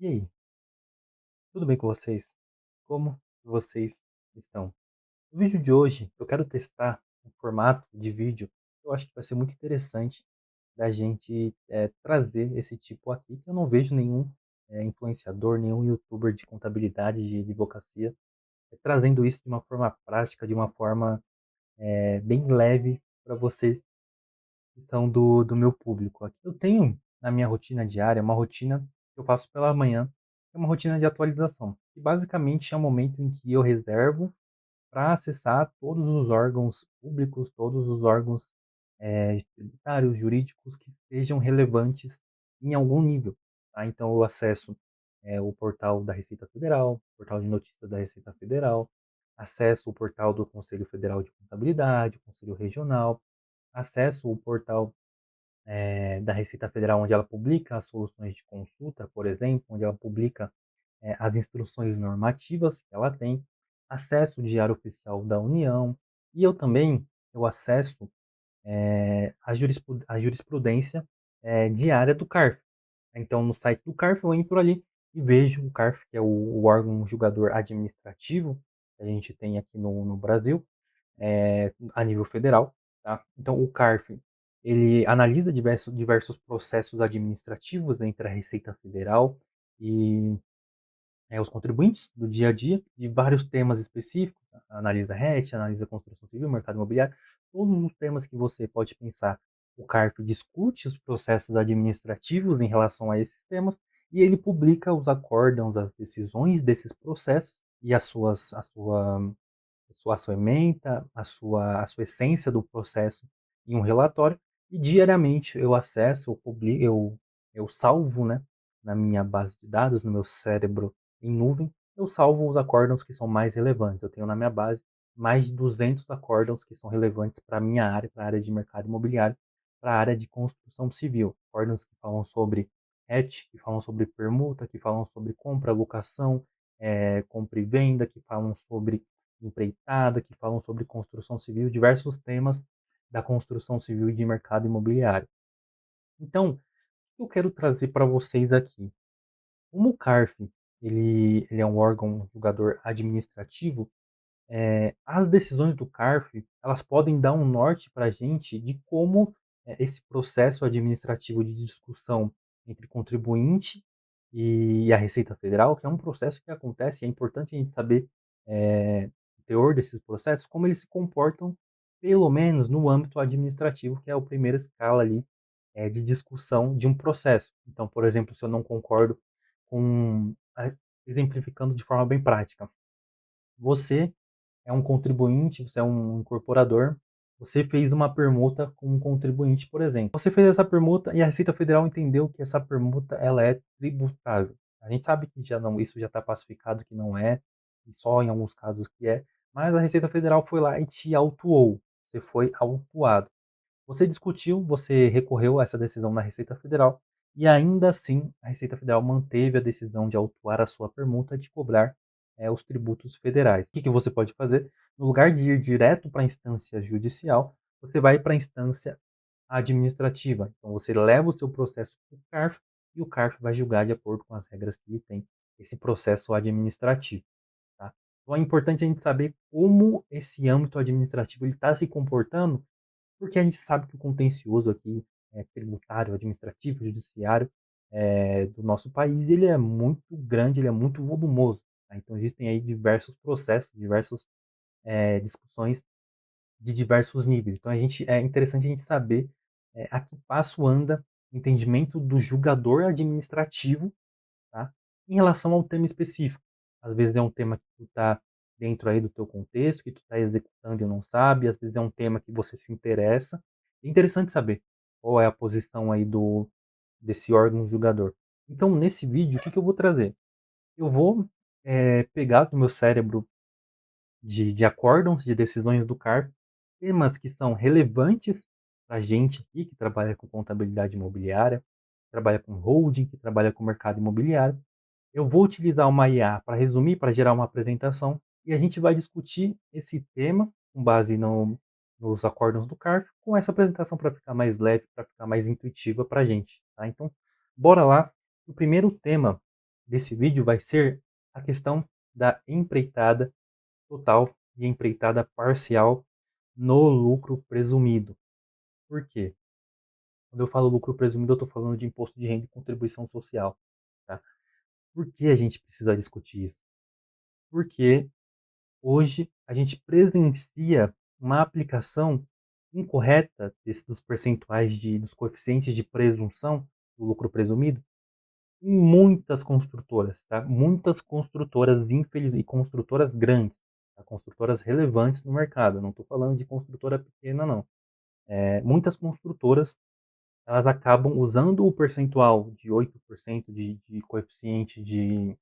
E aí, tudo bem com vocês? Como vocês estão? No vídeo de hoje, eu quero testar um formato de vídeo que eu acho que vai ser muito interessante da gente trazer esse tipo aqui, que eu não vejo nenhum influenciador, nenhum youtuber de contabilidade, de advocacia, trazendo isso de uma forma prática, de uma forma bem leve para vocês que são do meu público aqui. Eu tenho na minha rotina diária uma rotina que eu faço pela manhã, é uma rotina de atualização. E basicamente é um momento em que eu reservo para acessar todos os órgãos públicos, todos os órgãos tributários, jurídicos que sejam relevantes em algum nível. Tá? Então eu acesso o portal da Receita Federal, o portal de notícias da Receita Federal, acesso o portal do Conselho Federal de Contabilidade, Conselho Regional, acesso o portal da Receita Federal, onde ela publica as soluções de consulta, por exemplo, onde ela publica as instruções normativas que ela tem, acesso o Diário Oficial da União, e eu também eu acesso a jurisprudência diária do CARF. Então, no site do CARF, eu entro ali e vejo o CARF, que é o órgão julgador administrativo que a gente tem aqui no Brasil, a nível federal, tá? Então o CARF, ele analisa diversos processos administrativos entre a Receita Federal e os contribuintes do dia a dia, de vários temas específicos, analisa RET, analisa construção civil, mercado imobiliário, todos os temas que você pode pensar. O CARF discute os processos administrativos em relação a esses temas e ele publica os acórdãos, as decisões desses processos e a sua ementa, a sua essência do processo em um relatório, e diariamente eu acesso, eu salvo, né, na minha base de dados, no meu cérebro em nuvem, eu salvo os acórdãos que são mais relevantes. Eu tenho na minha base mais de 200 acórdãos que são relevantes para a minha área, para a área de mercado imobiliário, para a área de construção civil. Acórdãos que falam sobre RET, que falam sobre permuta, que falam sobre compra, locação, compra e venda, que falam sobre empreitada, que falam sobre construção civil, diversos temas da construção civil e de mercado imobiliário. Então, o que eu quero trazer para vocês aqui? Como o CARF ele é um órgão julgador administrativo, as decisões do CARF elas podem dar um norte para a gente de como esse processo administrativo de discussão entre contribuinte e a Receita Federal, que é um processo que acontece, é importante a gente saber o teor desses processos, como eles se comportam, pelo menos no âmbito administrativo, que é a primeira escala ali de discussão de um processo. Então, por exemplo, se eu não concordo com, exemplificando de forma bem prática, você é um contribuinte, você é um incorporador, você fez uma permuta com um contribuinte, por exemplo. Você fez essa permuta e a Receita Federal entendeu que essa permuta ela é tributável. A gente sabe que já não, isso já está pacificado que não é, e só em alguns casos que é, mas a Receita Federal foi lá e te autuou. Você foi autuado. Você discutiu, você recorreu a essa decisão na Receita Federal e ainda assim a Receita Federal manteve a decisão de autuar a sua permuta de cobrar os tributos federais. O que você pode fazer? No lugar de ir direto para a instância judicial, você vai para a instância administrativa. Então você leva o seu processo para o CARF e o CARF vai julgar de acordo com as regras que ele tem esse processo administrativo. Tá? Então é importante a gente saber como esse âmbito administrativo está se comportando porque a gente sabe que o contencioso aqui, tributário, administrativo, judiciário, do nosso país, ele é muito grande, ele é muito volumoso, tá. Então existem aí diversos processos, diversas, discussões de diversos níveis. Então é interessante a gente saber, a que passo anda o entendimento do julgador administrativo, tá, em relação ao tema específico. Às vezes é um tema que tu tá dentro aí do teu contexto, que tu tá executando e não sabe, às vezes é um tema que você se interessa. É interessante saber qual é a posição aí desse órgão julgador. Então, nesse vídeo, o que que eu vou trazer? Eu vou pegar do meu cérebro de acórdãos, de decisões do CARF, temas que são relevantes para a gente aqui, que trabalha com contabilidade imobiliária, trabalha com holding, que trabalha com mercado imobiliário, eu vou utilizar uma IA para resumir, para gerar uma apresentação, e a gente vai discutir esse tema com base nos acórdãos do CARF, com essa apresentação para ficar mais leve, para ficar mais intuitiva para a gente. Tá? Então, bora lá. O primeiro tema desse vídeo vai ser a questão da empreitada total e empreitada parcial no lucro presumido. Por quê? Quando eu falo lucro presumido, eu estou falando de imposto de renda e contribuição social. Tá? Por que a gente precisa discutir isso? Porque hoje a gente presencia uma aplicação incorreta dos percentuais dos coeficientes de presunção do lucro presumido em muitas construtoras, tá? Muitas construtoras, infelizmente, e construtoras grandes, tá? Construtoras relevantes no mercado. Não estou falando de construtora pequena, não. Muitas construtoras, elas acabam usando o percentual de 8% de coeficiente de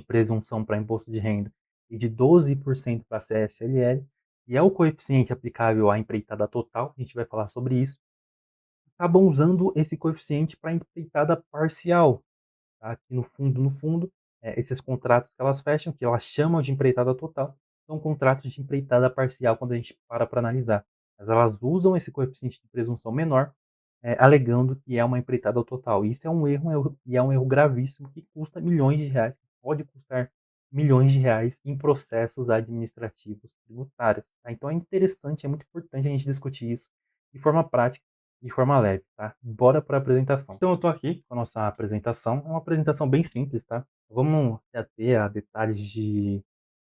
presunção para imposto de renda e de 12% para CSLL, e é o coeficiente aplicável à empreitada total, a gente vai falar sobre isso, acabam usando esse coeficiente para empreitada parcial, tá? Que no fundo, esses contratos que elas fecham, que elas chamam de empreitada total, são contratos de empreitada parcial quando a gente para analisar. Mas elas usam esse coeficiente de presunção menor, alegando que é uma empreitada total. Isso é um erro gravíssimo que custa milhões de reais, que pode custar milhões de reais em processos administrativos tributários. Tá? Então é interessante, é muito importante a gente discutir isso de forma prática, de forma leve, tá? Bora para a apresentação. Então eu tô aqui com a nossa apresentação, é uma apresentação bem simples, tá? Vamos ater a detalhes de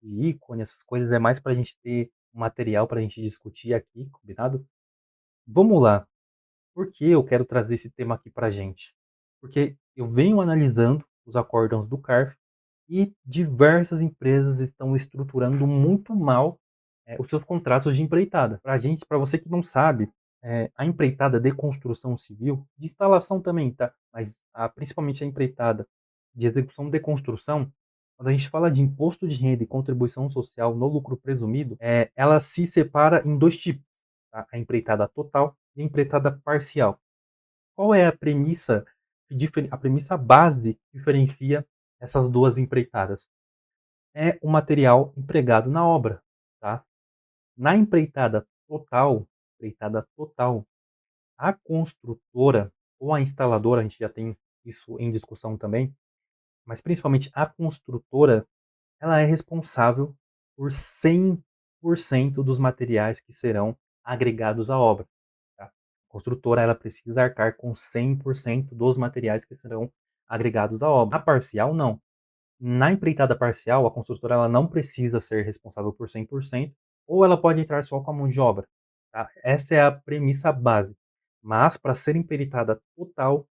ícone, essas coisas, é mais para a gente ter um material para a gente discutir aqui, combinado? Vamos lá. Por que eu quero trazer esse tema aqui pra gente? Porque eu venho analisando os acórdãos do CARF e diversas empresas estão estruturando muito mal os seus contratos de empreitada. Para gente, para você que não sabe, a empreitada de construção civil, de instalação também, tá? Mas principalmente a empreitada de execução de construção, quando a gente fala de imposto de renda e contribuição social no lucro presumido, ela se separa em dois tipos, tá? A empreitada total e a empreitada parcial. Qual é a premissa base que diferencia essas duas empreitadas? É o material empregado na obra, tá? Na empreitada total, a construtora ou a instaladora, a gente já tem isso em discussão também, mas principalmente a construtora, ela é responsável por 100% dos materiais que serão agregados à obra. Tá? A construtora ela precisa arcar com 100% dos materiais que serão agregados à obra. A parcial, não. Na empreitada parcial, a construtora ela não precisa ser responsável por 100%, ou ela pode entrar só com a mão de obra. Tá? Essa é a premissa base. Mas, para ser empreitada total,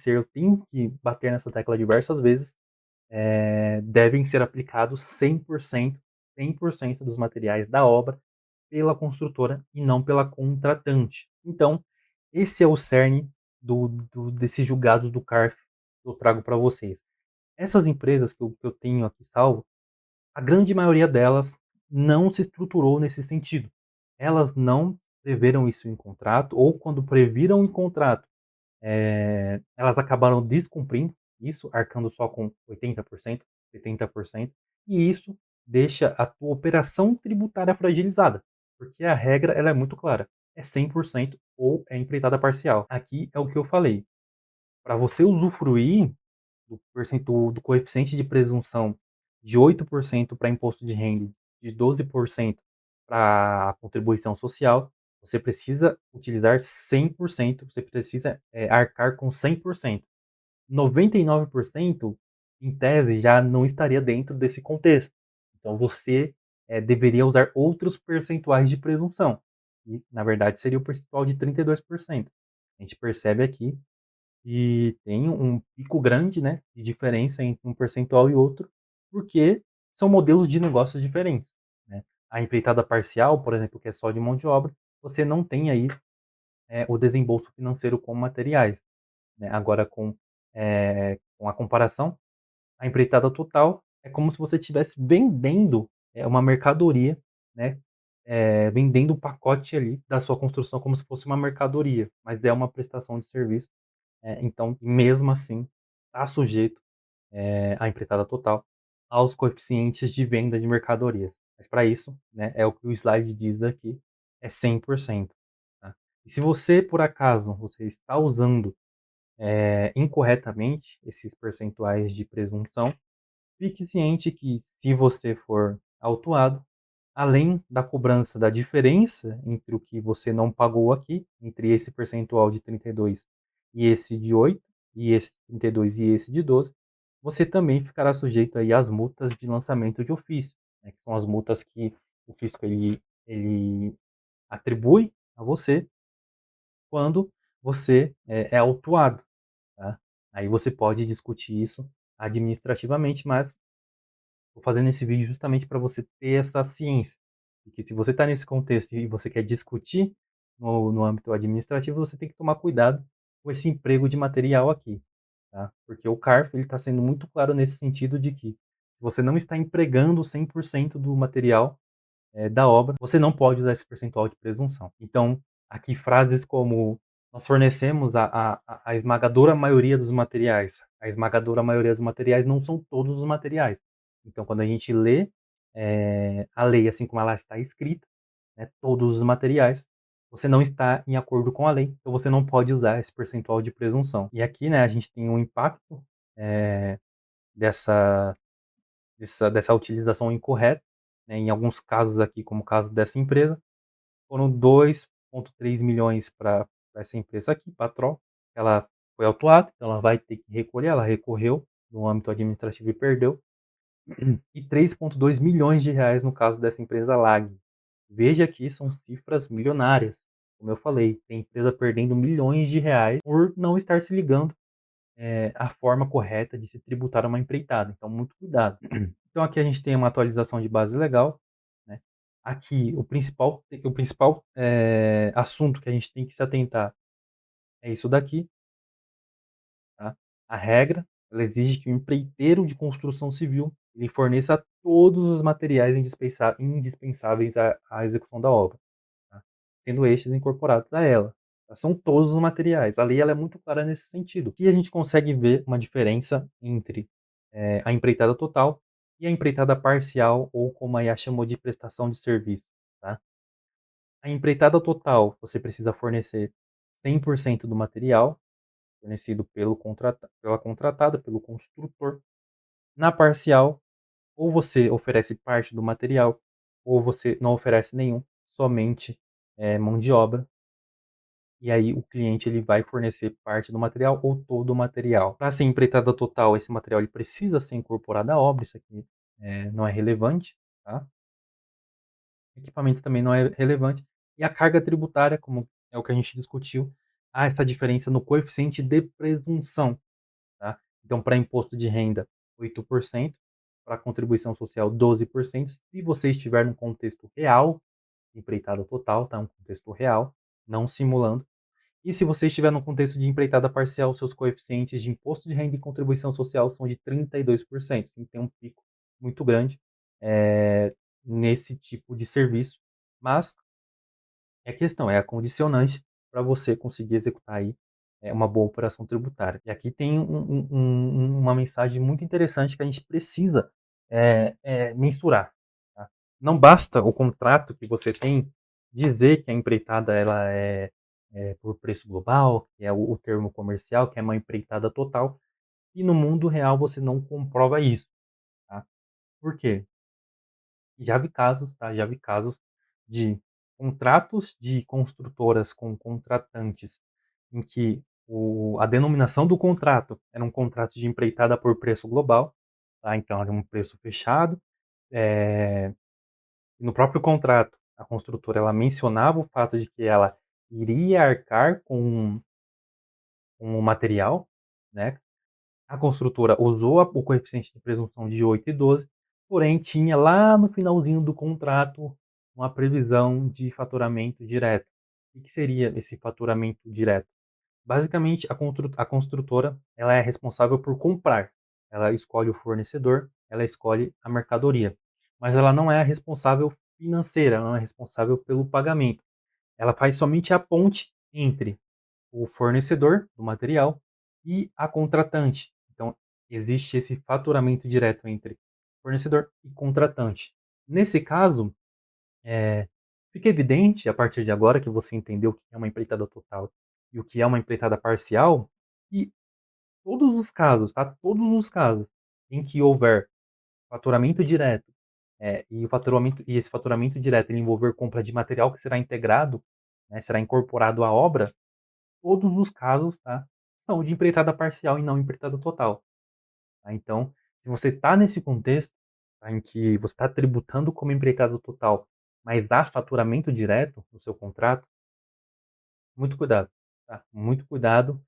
eu tenho que bater nessa tecla diversas vezes, devem ser aplicados 100% dos materiais da obra pela construtora e não pela contratante. Então, esse é o cerne desse julgado do CARF que eu trago para vocês. Essas empresas que eu tenho aqui salvo, a grande maioria delas não se estruturou nesse sentido. Elas não preveram isso em contrato, ou quando previram em contrato, elas acabaram descumprindo isso, arcando só com 80%, 70%, e isso deixa a tua operação tributária fragilizada, porque a regra ela é muito clara, é 100% ou é empreitada parcial. Aqui é o que eu falei, para você usufruir do coeficiente de presunção de 8% para imposto de renda, de 12% para contribuição social, você precisa utilizar 100%, você precisa arcar com 100%. 99%, em tese, já não estaria dentro desse contexto. Então você deveria usar outros percentuais de presunção. E, na verdade, seria o percentual de 32%. A gente percebe aqui e tem um pico grande, né, de diferença entre um percentual e outro, porque são modelos de negócios diferentes, né. A empreitada parcial, por exemplo, que é só de mão de obra, você não tem aí, o desembolso financeiro com materiais, né. Agora com a comparação, a empreitada total é como se você estivesse vendendo, uma mercadoria, né, vendendo o pacote ali da sua construção como se fosse uma mercadoria, mas é uma prestação de serviço. Então, mesmo assim, está sujeito, à empreitada total, aos coeficientes de venda de mercadorias. Mas para isso, né, é o que o slide diz daqui, é 100%, tá. E se você, por acaso, você está usando, incorretamente esses percentuais de presunção, fique ciente que, se você for autuado, além da cobrança da diferença entre o que você não pagou aqui, entre esse percentual de 32 e esse de 8, e esse de 32 e esse de 12, você também ficará sujeito aí às multas de lançamento de ofício, né, que são as multas que o fisco ele atribui a você quando você é autuado, tá? Aí você pode discutir isso administrativamente, mas tô fazendo esse vídeo justamente para você ter essa ciência, de que se você está nesse contexto e você quer discutir no âmbito administrativo, você tem que tomar cuidado com esse emprego de material aqui, tá? Porque o CARF ele está sendo muito claro nesse sentido de que, se você não está empregando 100% do material da obra, você não pode usar esse percentual de presunção. Então, aqui frases como: nós fornecemos a esmagadora maioria dos materiais. A esmagadora maioria dos materiais não são todos os materiais. Então, quando a gente lê a lei assim como ela está escrita, né, todos os materiais, você não está em acordo com a lei, então você não pode usar esse percentual de presunção. E aqui, né, a gente tem um impacto dessa dessa utilização incorreta, né, em alguns casos aqui, como o caso dessa empresa, foram 2,3 milhões para essa empresa aqui, Patrol. Ela foi autuada, então ela vai ter que recolher, ela recorreu no âmbito administrativo e perdeu, e 3,2 milhões de reais no caso dessa empresa Lag. Veja que são cifras milionárias. Como eu falei, tem empresa perdendo milhões de reais por não estar se ligando a forma correta de se tributar uma empreitada. Então, muito cuidado. Então, aqui a gente tem uma atualização de base legal, né? Aqui, o principal assunto que a gente tem que se atentar é isso daqui, tá? A regra, ela exige que o empreiteiro de construção civil ele forneça todos os materiais indispensáveis à execução da obra, tá? Sendo estes incorporados a ela. São todos os materiais. A lei ela é muito clara nesse sentido. Aqui a gente consegue ver uma diferença entre a empreitada total e a empreitada parcial, ou como a IA chamou de prestação de serviço. Tá? A empreitada total, você precisa fornecer 100% do material fornecido pela contratada, pelo construtor. Na parcial, ou você oferece parte do material, ou você não oferece nenhum, somente mão de obra. E aí o cliente ele vai fornecer parte do material ou todo o material. Para ser empreitada total, esse material ele precisa ser incorporado à obra, isso aqui não é relevante, tá? Equipamento também não é relevante. E a carga tributária, como é o que a gente discutiu, há essa diferença no coeficiente de presunção, tá? Então, para imposto de renda, 8%, para contribuição social, 12%. Se você estiver num contexto real, empreitada total, tá? Um contexto real, não simulando. E se você estiver no contexto de empreitada parcial, seus coeficientes de imposto de renda e contribuição social são de 32%. Assim, tem um pico muito grande nesse tipo de serviço. Mas é questão, é a condicionante para você conseguir executar aí uma boa operação tributária. E aqui tem uma mensagem muito interessante que a gente precisa mensurar. Tá? Não basta o contrato que você tem dizer que a empreitada ela é por preço global, que é o termo comercial, que é uma empreitada total, e no mundo real você não comprova isso. Tá? Por quê? Já vi casos, tá? Já vi casos de contratos de construtoras com contratantes em que a denominação do contrato era um contrato de empreitada por preço global, tá? Então era um preço fechado. eh, e no próprio contrato, a construtora ela mencionava o fato de que ela iria arcar com o material, né? A construtora usou o coeficiente de presunção de 8 e 12, porém tinha lá no finalzinho do contrato uma previsão de faturamento direto. O que seria esse faturamento direto? Basicamente, a construtora ela é responsável por comprar. Ela escolhe o fornecedor, ela escolhe a mercadoria. Mas ela não é a responsável financeira, ela não é responsável pelo pagamento. Ela faz somente a ponte entre o fornecedor do material e a contratante. Então, existe esse faturamento direto entre fornecedor e contratante. Nesse caso, fica evidente a partir de agora que você entendeu o que é uma empreitada total e o que é uma empreitada parcial, E todos os casos, tá? Todos os casos em que houver faturamento direto, e esse faturamento direto ele envolver compra de material que será integrado, né, será incorporado à obra, todos os casos, tá, são de empreitada parcial e não empreitada total, tá. Então, se você está nesse contexto, tá, em que você está tributando como empreitada total, mas há faturamento direto no seu contrato, muito cuidado, tá? Muito cuidado.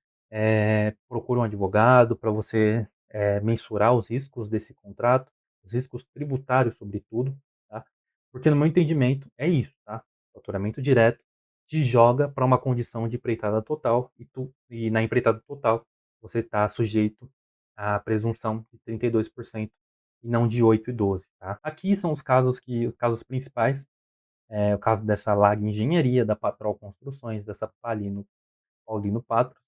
Procure um advogado para você mensurar os riscos desse contrato, os riscos tributários, sobretudo, tá? Porque, no meu entendimento, é isso, tá? Faturamento direto te joga para uma condição de empreitada total e na empreitada total você está sujeito à presunção de 32% e não de 8 e 12, tá? Aqui são os casos principais, o caso dessa Lag Engenharia, da Patrol Construções, dessa Paulino Patros,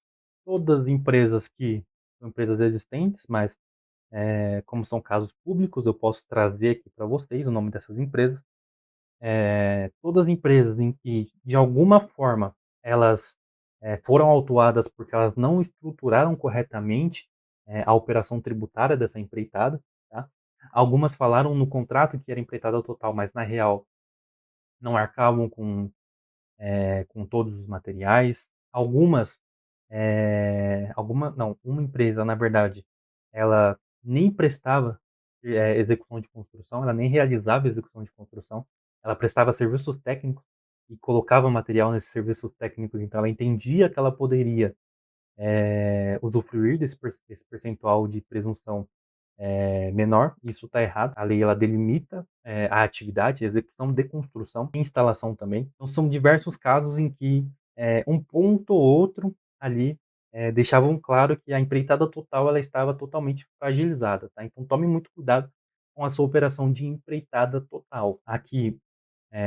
todas as empresas que são empresas existentes, mas como são casos públicos, eu posso trazer aqui para vocês o nome dessas empresas. Todas as empresas em que, de alguma forma, elas foram autuadas porque elas não estruturaram corretamente a operação tributária dessa empreitada, tá? Algumas falaram no contrato que era empreitada total, mas na real não arcavam com todos os materiais. Uma empresa, na verdade, ela nem prestava execução de construção, ela nem realizava execução de construção, ela prestava serviços técnicos e colocava material nesses serviços técnicos, então ela entendia que ela poderia usufruir desse percentual de presunção menor, isso está errado. A lei ela delimita a atividade, a execução de construção e instalação também. Então são diversos casos em que um ponto ou outro ali deixavam claro que a empreitada total ela estava totalmente fragilizada, tá? Então tome muito cuidado com a sua operação de empreitada total. Aqui,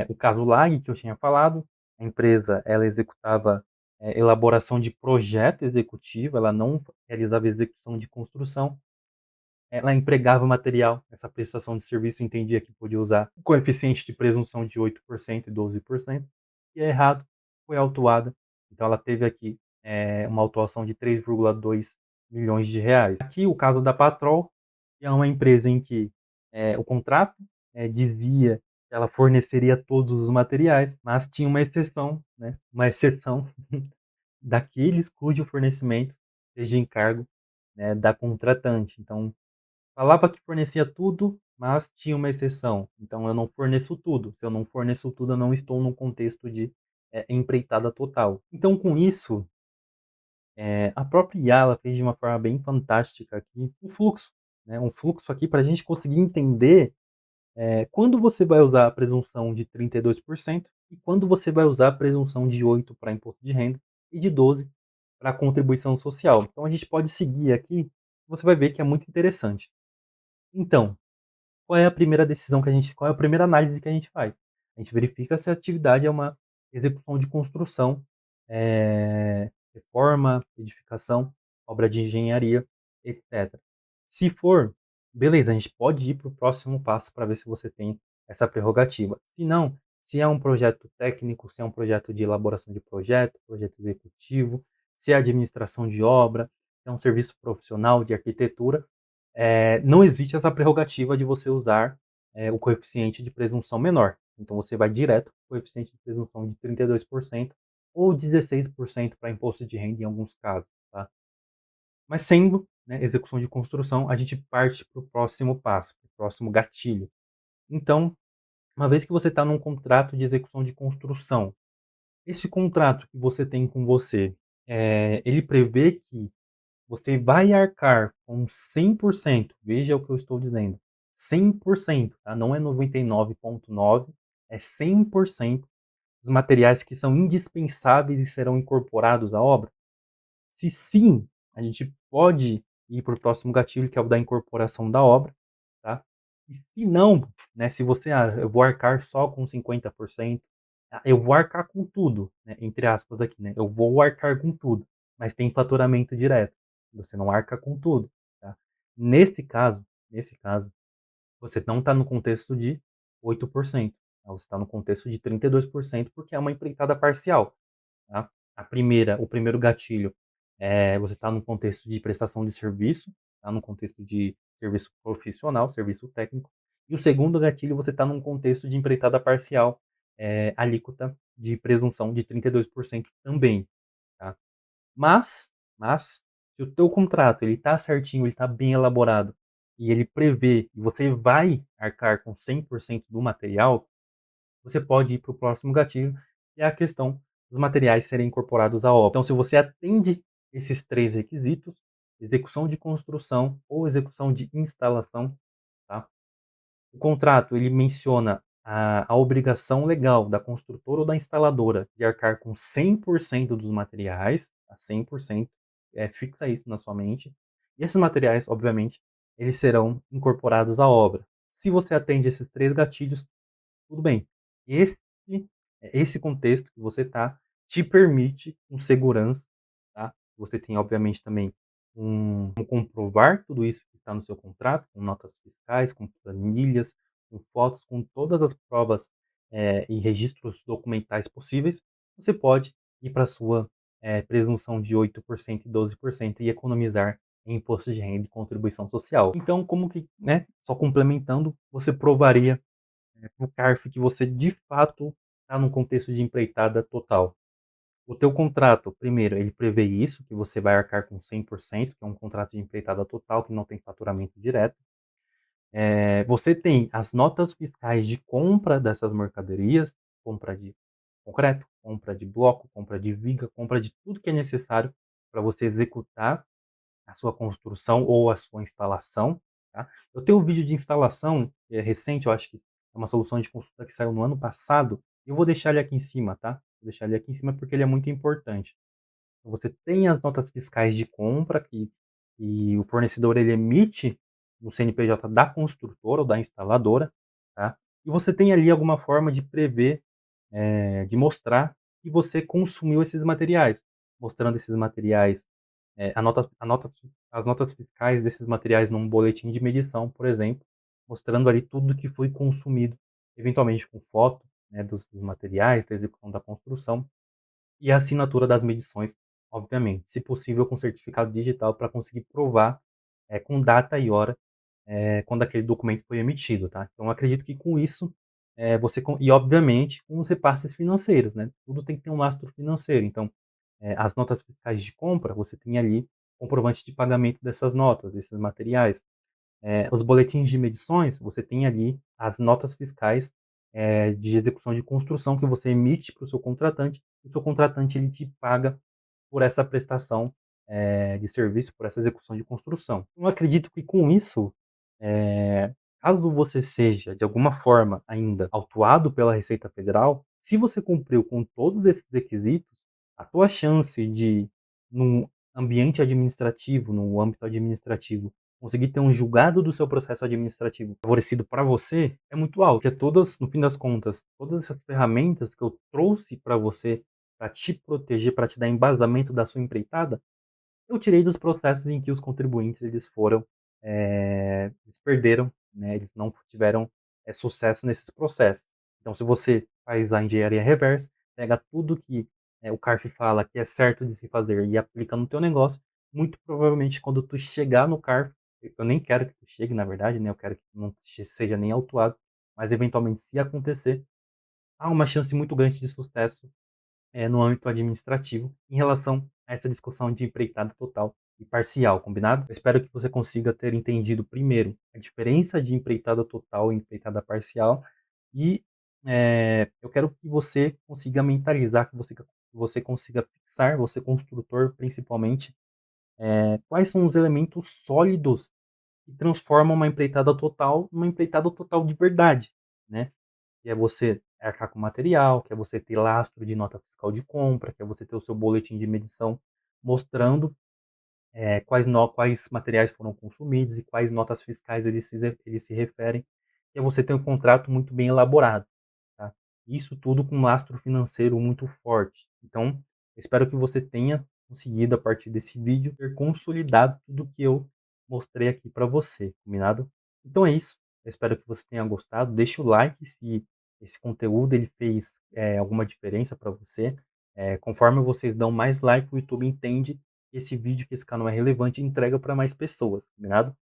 o caso LAG que eu tinha falado, a empresa ela executava elaboração de projeto executivo, ela não realizava execução de construção, ela empregava material, essa prestação de serviço entendia que podia usar o coeficiente de presunção de 8% e 12%, e é errado, foi autuada. Então ela teve aqui uma autuação de 3,2 milhões de reais. Aqui o caso da Patrol, que é uma empresa em que o contrato dizia que ela forneceria todos os materiais, mas tinha uma exceção, né, uma exceção daqueles cujo fornecimento seja encargo, né, da contratante. Então falava que fornecia tudo, mas tinha uma exceção. Então eu não forneço tudo. Se eu não forneço tudo, eu não estou num contexto de empreitada total. Então, com isso, a própria IA ela fez de uma forma bem fantástica aqui um fluxo, né? Um fluxo aqui para a gente conseguir entender quando você vai usar a presunção de 32% e quando você vai usar a presunção de 8% para imposto de renda e de 12% para contribuição social. Então a gente pode seguir aqui, você vai ver que é muito interessante. Então, qual é a primeira decisão que a gente qual é a primeira análise que a gente faz? A gente verifica se a atividade é uma execução de construção, reforma, edificação, obra de engenharia, etc. Se for, beleza, a gente pode ir para o próximo passo para ver se você tem essa prerrogativa. Se não, se é um projeto técnico, se é um projeto de elaboração de projeto, projeto executivo, se é administração de obra, se é um serviço profissional de arquitetura, não existe essa prerrogativa de você usar o coeficiente de presunção menor. Então você vai direto para o coeficiente de presunção de 32% ou 16% para imposto de renda em alguns casos. Tá? Mas sendo execução de construção, a gente parte para o próximo passo, para o próximo gatilho. Então, uma vez que você está num contrato de execução de construção, esse contrato que você tem com você, ele prevê que você vai arcar com 100%, veja o que eu estou dizendo, 100%, tá? Não é 99,9%, é 100% dos materiais que são indispensáveis e serão incorporados à obra? Se sim, a gente pode ir para o próximo gatilho, que é o da incorporação da obra, tá? E se não, né, se você, eu vou arcar só com 50%, eu vou arcar com tudo, né, entre aspas aqui, né, eu vou arcar com tudo, mas tem faturamento direto, você não arca com tudo, tá? Nesse caso, você não está no contexto de 8%, tá? Você está no contexto de 32%, porque é uma empreitada parcial, tá? O primeiro gatilho você está num contexto de prestação de serviço, está num contexto de serviço profissional, serviço técnico. E o segundo gatilho, você está num contexto de empreitada parcial, alíquota de presunção de 32% também, tá. Mas, se o teu contrato ele tá certinho, ele tá bem elaborado, e ele prevê que você vai arcar com 100% do material, você pode ir para o próximo gatilho, que é a questão dos materiais serem incorporados à obra. Então, se você atende esses 3 requisitos, execução de construção ou execução de instalação, tá, o contrato ele menciona a obrigação legal da construtora ou da instaladora de arcar com 100% dos materiais, tá, 100%, fixa isso na sua mente. E esses materiais, obviamente, eles serão incorporados à obra. Se você atende esses 3 gatilhos, tudo bem. Esse esse contexto que você está te permite com segurança, tá. Você tem obviamente também como comprovar tudo isso que está no seu contrato, com notas fiscais, com planilhas, com fotos, com todas as provas, e registros documentais possíveis, você pode ir para a sua, presunção de 8% e 12% e economizar em imposto de renda e contribuição social. Então como que, né, só complementando, você provaria para o CARF que você de fato está num contexto de empreitada total. O teu contrato, primeiro, ele prevê isso, que você vai arcar com 100%, que é um contrato de empreitada total, que não tem faturamento direto. Você tem as notas fiscais de compra dessas mercadorias, compra de concreto, compra de bloco, compra de viga, compra de tudo que é necessário para você executar a sua construção ou a sua instalação, tá. Eu tenho um vídeo de instalação, que é recente, eu acho que é uma solução de consulta que saiu no ano passado, eu vou deixar ele aqui em cima, tá. Vou deixar ele aqui em cima, porque ele é muito importante. Então você tem as notas fiscais de compra que o fornecedor ele emite no CNPJ da construtora ou da instaladora, tá. E você tem ali alguma forma de prever, de mostrar que você consumiu esses materiais, mostrando esses materiais, as notas fiscais desses materiais num boletim de medição, por exemplo, mostrando ali tudo que foi consumido, eventualmente com foto, né, dos materiais, da execução da construção, e a assinatura das medições, obviamente, se possível com certificado digital para conseguir provar, com data e hora, quando aquele documento foi emitido, tá. Então eu acredito que com isso, você e obviamente com os repasses financeiros, né, tudo tem que ter um lastro financeiro, então as notas fiscais de compra, você tem ali comprovante de pagamento dessas notas, desses materiais. Os boletins de medições, você tem ali as notas fiscais, de execução de construção que você emite para o seu contratante, e o seu contratante ele te paga por essa prestação, de serviço, por essa execução de construção. Eu acredito que com isso, eh, caso você seja, de alguma forma, ainda autuado pela Receita Federal, se você cumpriu com todos esses requisitos, a tua chance de, num ambiente administrativo, no âmbito administrativo, conseguir ter um julgado do seu processo administrativo favorecido para você é muito alto, porque todas, no fim das contas, todas essas ferramentas que eu trouxe para você, para te proteger, para te dar embasamento da sua empreitada, eu tirei dos processos em que os contribuintes eles foram, eles perderam, né, eles não tiveram, sucesso nesses processos. Então se você faz a engenharia reversa, pega tudo que, o CARF fala que é certo de se fazer e aplica no teu negócio, muito provavelmente quando tu chegar no CARF, eu nem quero que tu chegue na verdade, né, eu quero que tu não seja nem autuado, mas eventualmente se acontecer, há uma chance muito grande de sucesso no âmbito administrativo, em relação a essa discussão de empreitada total e parcial, combinado? Eu espero que você consiga ter entendido, primeiro, a diferença de empreitada total e empreitada parcial e, eu quero que você consiga mentalizar, que você consiga fixar, você construtor principalmente, quais são os elementos sólidos que transformam uma empreitada total numa empreitada total de verdade, né? Que é você arcar com material, que é você ter lastro de nota fiscal de compra, que é você ter o seu boletim de medição mostrando, quais materiais foram consumidos e quais notas fiscais eles se referem, e é você ter um contrato muito bem elaborado, tá. Isso tudo com um lastro financeiro muito forte. Então, espero que você tenha conseguido, a partir desse vídeo, ter consolidado tudo que eu mostrei aqui para você, combinado? Então é isso, eu espero que você tenha gostado, deixa o like se esse conteúdo ele fez, alguma diferença para você. Conforme vocês dão mais like, o YouTube entende esse vídeo, que esse canal é relevante e entrega para mais pessoas, combinado?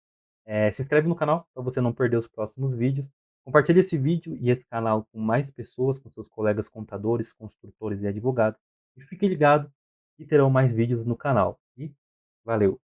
Se inscreve no canal para você não perder os próximos vídeos. Compartilhe esse vídeo e esse canal com mais pessoas, com seus colegas contadores, construtores e advogados. E fique ligado que terão mais vídeos no canal. E valeu!